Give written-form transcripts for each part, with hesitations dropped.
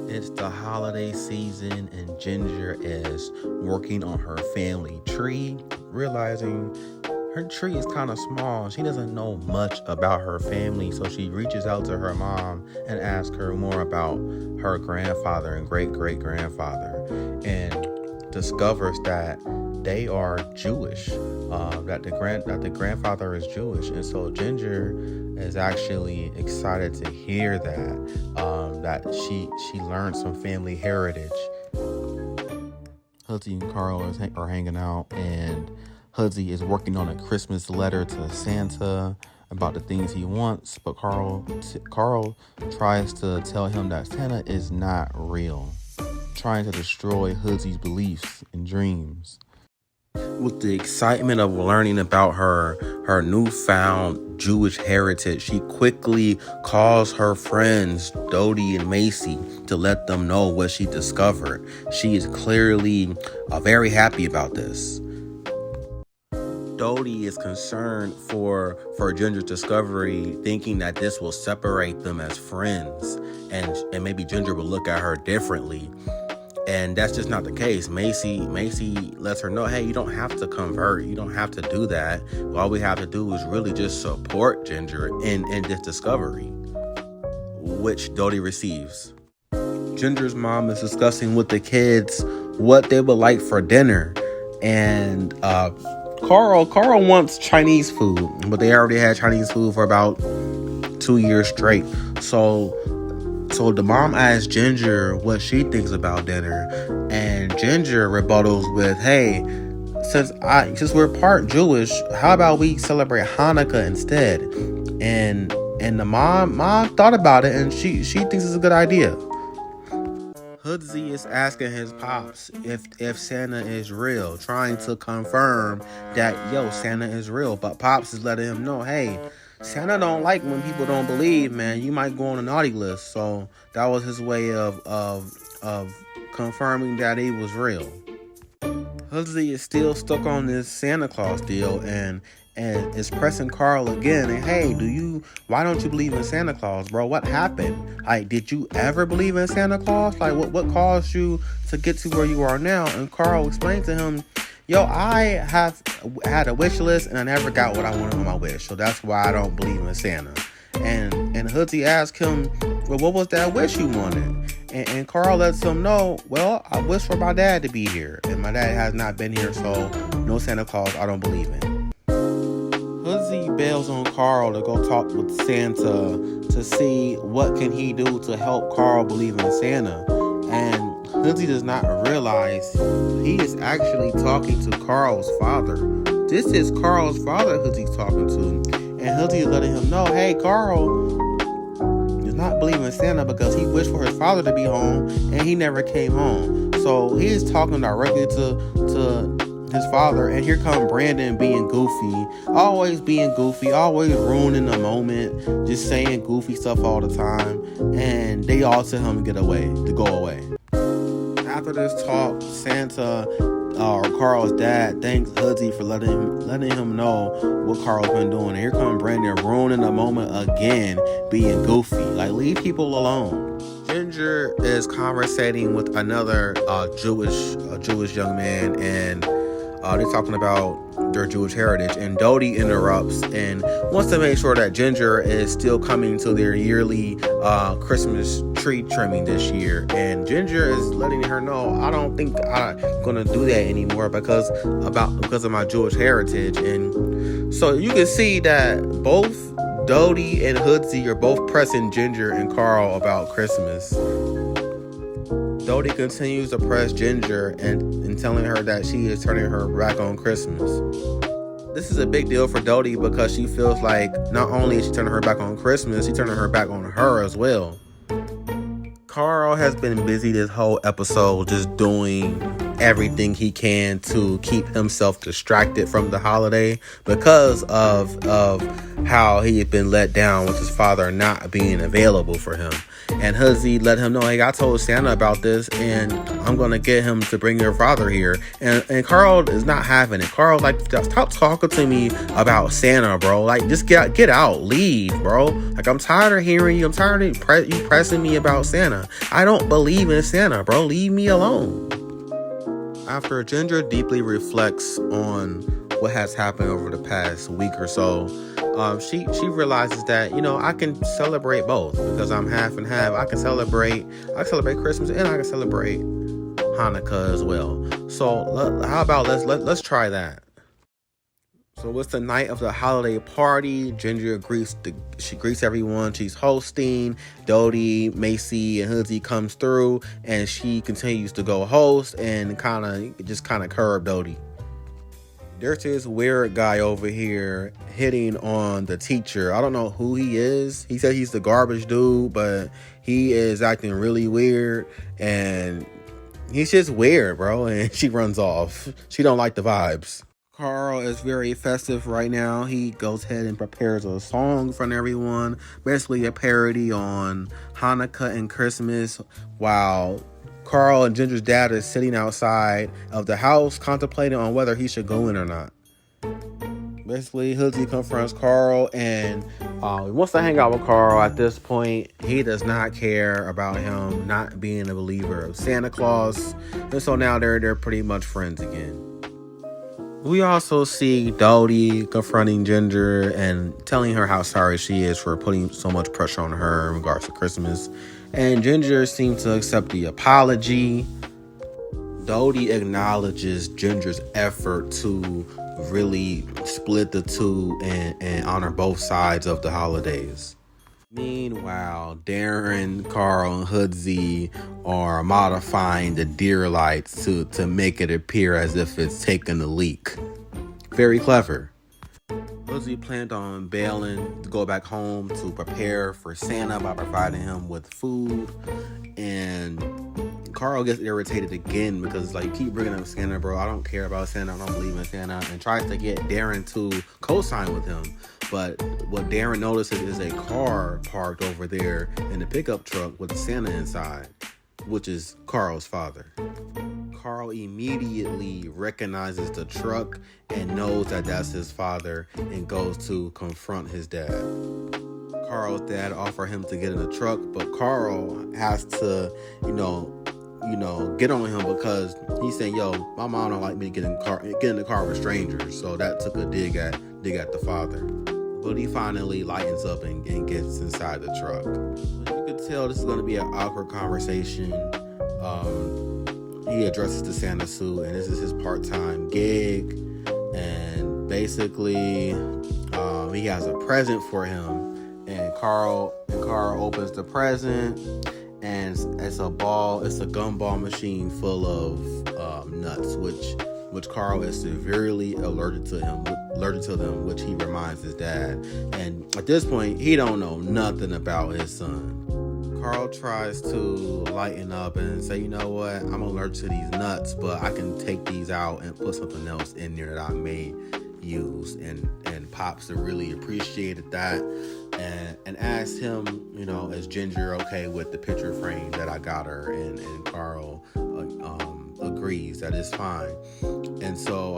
It's the holiday season, and Ginger is working on her family tree, realizing her tree is kind of small. She doesn't know much about her family, so she reaches out to her mom and asks her more about her grandfather and great great grandfather, and discovers that they are Jewish. That the grandfather is Jewish, and so Ginger is actually excited to hear that she learned some family heritage. Hudzy and Carl are hanging out, and Hudzy is working on a Christmas letter to Santa about the things he wants, but Carl tries to tell him that Santa is not real, trying to destroy Hudzy's beliefs and dreams. With the excitement of learning about her newfound Jewish heritage, she quickly calls her friends Dodie and Macy to let them know what she discovered. She is clearly very happy about this. Dodie is concerned for Ginger's discovery, thinking that this will separate them as friends, and maybe Ginger will look at her differently. And that's just not the case. Macy lets her know, hey, you don't have to convert. You don't have to do that. All we have to do is really just support Ginger in this discovery, which Dodie receives. Ginger's mom is discussing with the kids what they would like for dinner. And Carl wants Chinese food, but they already had Chinese food for about 2 years straight. So the mom asks Ginger what she thinks about dinner, and Ginger rebuttals with, hey, since we're part Jewish, how about we celebrate Hanukkah instead? And the mom thought about it, and she thinks it's a good idea. Hudzy is asking his pops if Santa is real, trying to confirm that, Santa is real. But Pops is letting him know, hey, Santa don't like when people don't believe, man. You might go on a naughty list. So that was his way of confirming that he was real. Hudzy is still stuck on this Santa Claus deal and is pressing Carl again. And hey, why don't you believe in Santa Claus, bro? What happened? Like, did you ever believe in Santa Claus? Like, what caused you to get to where you are now? And Carl explained to him, I have had a wish list and I never got what I wanted on my wish. So that's why I don't believe in Santa. And Hudzy asked him, well, what was that wish you wanted? And Carl lets him know, well, I wish for my dad to be here. And my dad has not been here, so no Santa Claus I don't believe in. Hudzy bails on Carl to go talk with Santa to see what can he do to help Carl believe in Santa. And Hudzy does not realize he is actually talking to Carl's father. This is Carl's father Hudzy's talking to. And Hudzy is letting him know, hey, Carl does not believe in Santa because he wished for his father to be home and he never came home. So he is talking directly to his father, and here come Brandon being goofy, always ruining the moment, just saying goofy stuff all the time, and they all tell him to go away. After this talk, Santa, or Carl's dad, thanks Hudzy for letting him know what Carl's been doing. And here come Brandon ruining the moment again, being goofy. Like, leave people alone. Ginger is conversating with another Jewish young man, and they're talking about their Jewish heritage, and Dodie interrupts and wants to make sure that Ginger is still coming to their yearly Christmas tree trimming this year. And Ginger is letting her know, I don't think I'm gonna do that anymore because of my Jewish heritage. And so you can see that both Dodie and Hudzy are both pressing Ginger and Carl about Christmas. Dodie continues to press Ginger and telling her that she is turning her back on Christmas. This is a big deal for Dodie because she feels like not only is she turning her back on Christmas, she's turning her back on her as well. Carl has been busy this whole episode just doing everything he can to keep himself distracted from the holiday because of how he had been let down with his father not being available for him. And Hoodsy let him know, hey, I told Santa about this, and I'm going to get him to bring your father here. And Carl is not having it. Carl's like, stop talking to me about Santa, bro. Like, just get out. Leave, bro. Like, I'm tired of hearing you. I'm tired of you pressing me about Santa. I don't believe in Santa, bro. Leave me alone. After Ginger deeply reflects on what has happened over the past week or so, she realizes that, I can celebrate both because I'm half and half. I can celebrate Christmas and I can celebrate Hanukkah as well. So how about let's try that. So it's the night of the holiday party. Ginger greets everyone she's hosting. Dodie, Macy, and Hoodsy comes through, and she continues to go host and kind of curb Dodie. There's this weird guy over here hitting on the teacher. I don't know who he is. He said he's the garbage dude, but he is acting really weird, and he's just weird, bro. And she runs off. She don't like the vibes. Carl is very festive right now. He goes ahead and prepares a song for everyone, basically a parody on Hanukkah and Christmas, while Carl and Ginger's dad is sitting outside of the house contemplating on whether he should go in or not. Basically, Hoodsy confronts Carl and he wants to hang out with Carl. At this point, he does not care about him not being a believer of Santa Claus. And so now they're pretty much friends again. We also see Dodie confronting Ginger and telling her how sorry she is for putting so much pressure on her in regards to Christmas. And Ginger seems to accept the apology. Dodie acknowledges Ginger's effort to really split the two and honor both sides of the holidays. Meanwhile, Darren, Carl, and Hoodsy are modifying the deer lights to make it appear as if it's taken a leak. Very clever. Hoodsy planned on bailing to go back home to prepare for Santa by providing him with food. And Carl gets irritated again because keep bringing up Santa, bro. I don't care about Santa. I don't believe in Santa. And tries to get Darren to co-sign with him. But what Darren notices is a car parked over there in the pickup truck with Santa inside, which is Carl's father. Carl immediately recognizes the truck and knows that that's his father and goes to confront his dad. Carl's dad offers him to get in the truck, but Carl has to, get on him because he's saying, my mom don't like me to get in the car with strangers. So that took a dig at the father. But he finally lightens up and gets inside the truck. You could tell this is going to be an awkward conversation. He addresses the Santa suit, and this is his part-time gig. And basically, he has a present for him. And Carl opens the present, and it's a gumball machine full of nuts, which Carl is severely allergic to them, which he reminds his dad. And at this point, he don't know nothing about his son. Carl tries to lighten up and say, you know what, I'm allergic to these nuts, but I can take these out and put something else in there that I may use. And Pops really appreciated that and asked him, is Ginger okay with the picture frame that I got her? And Carl agrees that it's fine. And so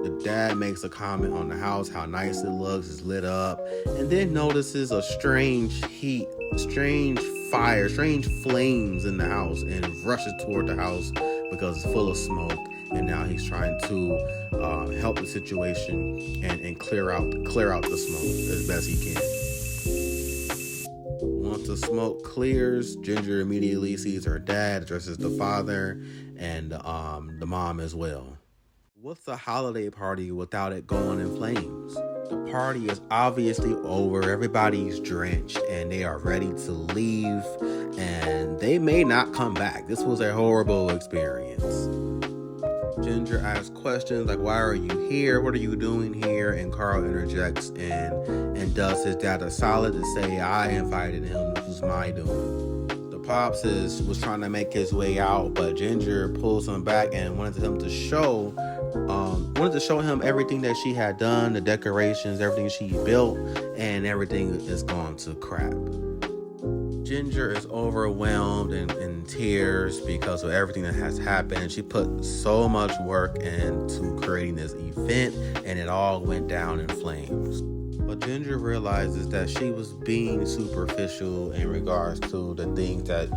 the dad makes a comment on the house, how nice it looks, it's lit up, and then notices a strange heat, strange fire, strange flames in the house, and rushes toward the house because it's full of smoke. And now he's trying to help the situation and clear out the smoke as best he can. Once the smoke clears, Ginger immediately sees her dad, addresses the father, and the mom as well. What's a holiday party without it going in flames? The party is obviously over. Everybody's drenched and they are ready to leave, and they may not come back. This was a horrible experience. Ginger asks questions like, why are you here? What are you doing here? And Carl interjects and does his dad a solid to say, I invited him. This was my doing. The Pops was trying to make his way out, but Ginger pulls him back and wanted him to show wanted to show him everything that she had done, the decorations, everything she built, and everything is gone to crap. Ginger is overwhelmed and in tears because of everything that has happened. She put so much work into creating this event, and it all went down in flames. But Ginger realizes that she was being superficial in regards to the things that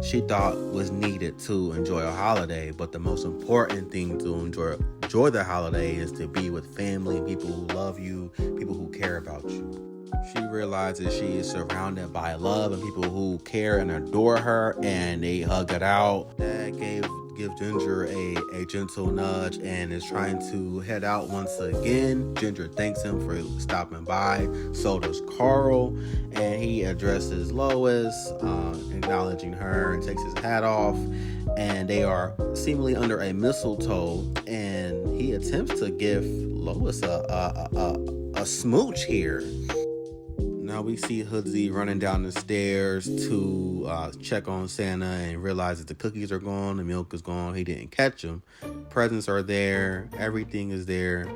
she thought was needed to enjoy a holiday. But the most important thing to enjoy the holiday is to be with family, people who love you, people who care about you. She realizes she is surrounded by love and people who care and adore her, and they hug it out. Dad gives Ginger a gentle nudge and is trying to head out once again. Ginger thanks him for stopping by. So does Carl, and he addresses Lois, acknowledging her, and takes his hat off. And they are seemingly under a mistletoe, and he attempts to give Lois a smooch here. Now we see Hoodsie running down the stairs to check on Santa and realizes the cookies are gone, the milk is gone, he didn't catch them. Presents are there, everything is there,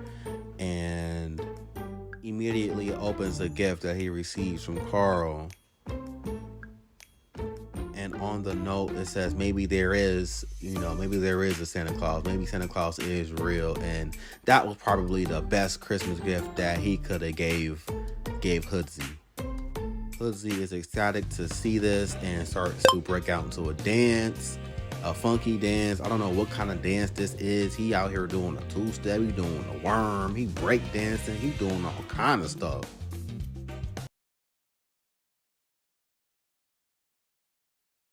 and immediately opens a gift that he receives from Carl. And on the note, it says maybe there is a Santa Claus. Maybe Santa Claus is real, and that was probably the best Christmas gift that he could have gave Hoodsie. Hoodsie is ecstatic to see this and starts to break out into a dance, a funky dance. I don't know what kind of dance this is. He out here doing a two-step, he doing a worm, he break dancing, he doing all kind of stuff.